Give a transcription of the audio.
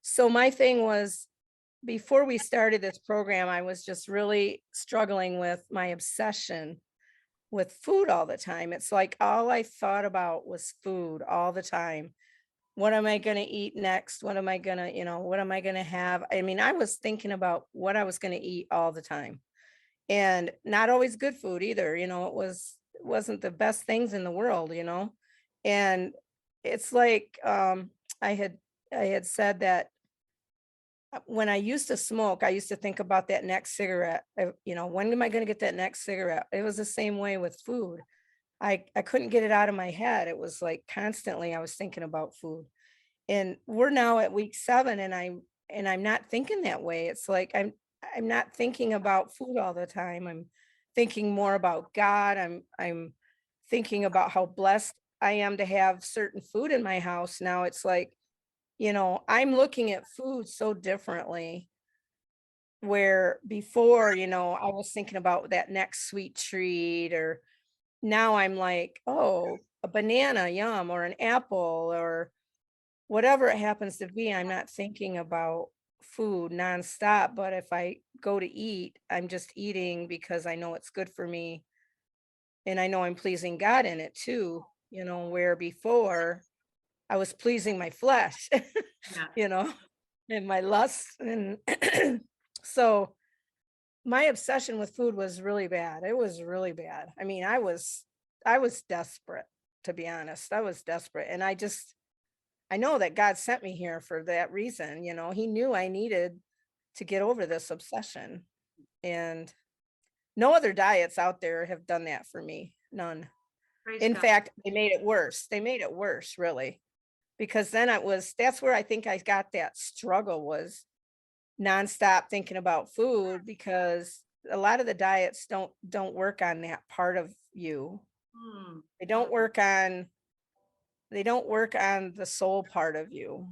So my thing was, before we started this program, I was just really struggling with my obsession with food all the time. It's like all I thought about was food all the time. What am I going to eat next? What am I going to, what am I going to have? I mean, I was thinking about what I was going to eat all the time. And not always good food either, it wasn't the best things in the world. And it's like I had said that when I used to smoke, I used to think about that next cigarette. When am I going to get that next cigarette? It was the same way with food. I couldn't get it out of my head. It was like constantly I was thinking about food. And we're now at week 7 and I'm not thinking that way. It's like I'm not thinking about food all the time. I'm thinking more about God. I'm thinking about how blessed I am to have certain food in my house. Now it's like, I'm looking at food so differently, where before, I was thinking about that next sweet treat, or now I'm like, oh, a banana, yum, or an apple, or whatever it happens to be. I'm not thinking about food nonstop, but if I go to eat, I'm just eating because I know it's good for me and I know I'm pleasing God in it too, where before I was pleasing my flesh, Yeah. you know, and my lust. And so my obsession with food was really bad. It was really bad. I mean, I was desperate, to be honest. I was desperate. And I know that God sent me here for that reason. He knew I needed to get over this obsession. And no other diets out there have done that for me. None. Praise In God. fact, they made it worse. They made it worse, really, because then that's where I think I got that struggle, was nonstop thinking about food, because a lot of the diets don't work on that part of you. Mm, They don't work on the soul part of you.